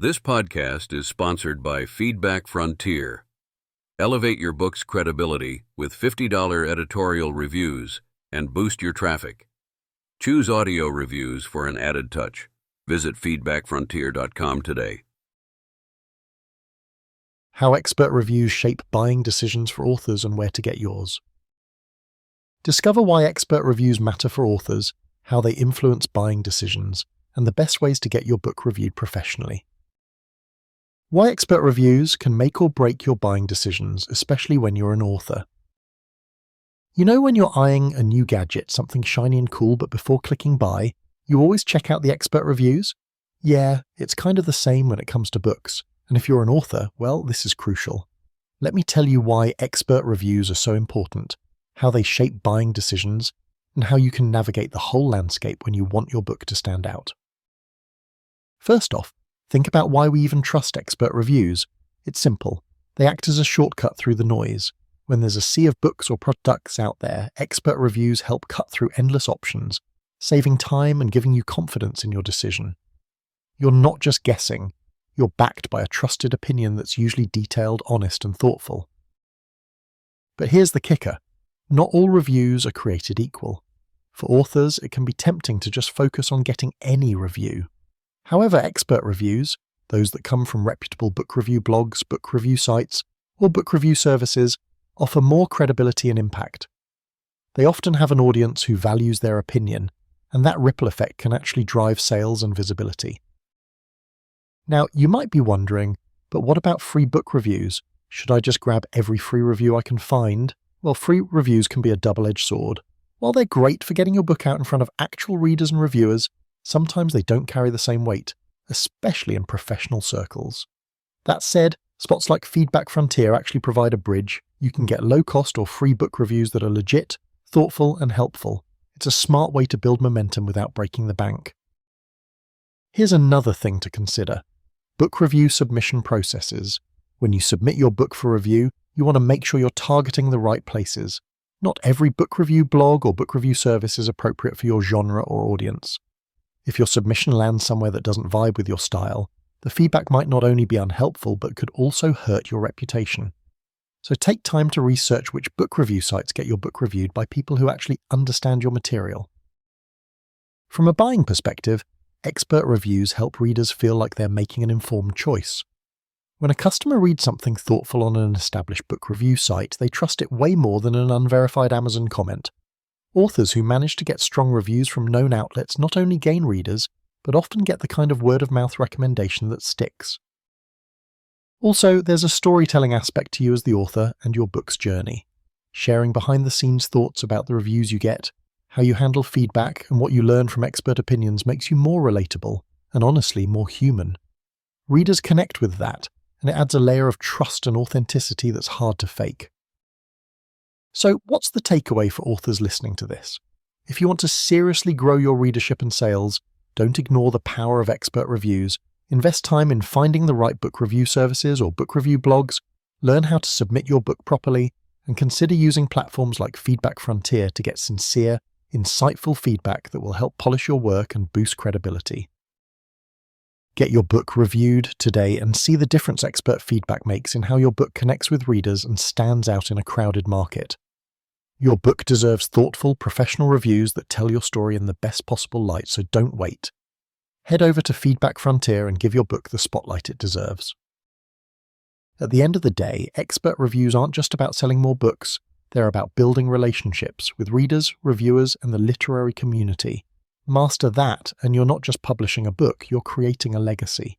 This podcast is sponsored by Feedback Frontier. Elevate your book's credibility with $50 editorial reviews and boost your traffic. Choose audio reviews for an added touch. Visit feedbackfrontier.com today. How expert reviews shape buying decisions for authors and where to get yours. Discover why expert reviews matter for authors, how they influence buying decisions, and the best ways to get your book reviewed professionally. Why expert reviews can make or break your buying decisions, especially when you're an author. You know when you're eyeing a new gadget, something shiny and cool, but before clicking buy, you always check out the expert reviews? Yeah, it's kind of the same when it comes to books. And if you're an author, well, this is crucial. Let me tell you why expert reviews are so important, how they shape buying decisions, and how you can navigate the whole landscape when you want your book to stand out. First off, think about why we even trust expert reviews. It's simple. They act as a shortcut through the noise. When there's a sea of books or products out there, expert reviews help cut through endless options, saving time and giving you confidence in your decision. You're not just guessing. You're backed by a trusted opinion that's usually detailed, honest, and thoughtful. But here's the kicker. Not all reviews are created equal. For authors, it can be tempting to just focus on getting any review. However, expert reviews, those that come from reputable book review blogs, book review sites, or book review services, offer more credibility and impact. They often have an audience who values their opinion, and that ripple effect can actually drive sales and visibility. Now, you might be wondering, but what about free book reviews? Should I just grab every free review I can find? Well, free reviews can be a double-edged sword. While they're great for getting your book out in front of actual readers and reviewers, sometimes they don't carry the same weight, especially in professional circles. That said, spots like Feedback Frontier actually provide a bridge. You can get low-cost or free book reviews that are legit, thoughtful, and helpful. It's a smart way to build momentum without breaking the bank. Here's another thing to consider. Book review submission processes. When you submit your book for review, you want to make sure you're targeting the right places. Not every book review blog or book review service is appropriate for your genre or audience. If your submission lands somewhere that doesn't vibe with your style, the feedback might not only be unhelpful but could also hurt your reputation. So take time to research which book review sites get your book reviewed by people who actually understand your material. From a buying perspective, expert reviews help readers feel like they're making an informed choice. When a customer reads something thoughtful on an established book review site, they trust it way more than an unverified Amazon comment. Authors who manage to get strong reviews from known outlets not only gain readers, but often get the kind of word-of-mouth recommendation that sticks. Also, there's a storytelling aspect to you as the author and your book's journey. Sharing behind-the-scenes thoughts about the reviews you get, how you handle feedback, and what you learn from expert opinions makes you more relatable and honestly more human. Readers connect with that, and it adds a layer of trust and authenticity that's hard to fake. So, what's the takeaway for authors listening to this? If you want to seriously grow your readership and sales, don't ignore the power of expert reviews. Invest time in finding the right book review services or book review blogs, learn how to submit your book properly, and consider using platforms like Feedback Frontier to get sincere, insightful feedback that will help polish your work and boost credibility. Get your book reviewed today and see the difference expert feedback makes in how your book connects with readers and stands out in a crowded market. Your book deserves thoughtful, professional reviews that tell your story in the best possible light, so don't wait. Head over to Feedback Frontier and give your book the spotlight it deserves. At the end of the day, expert reviews aren't just about selling more books, they're about building relationships with readers, reviewers, and the literary community. Master that, and you're not just publishing a book, you're creating a legacy.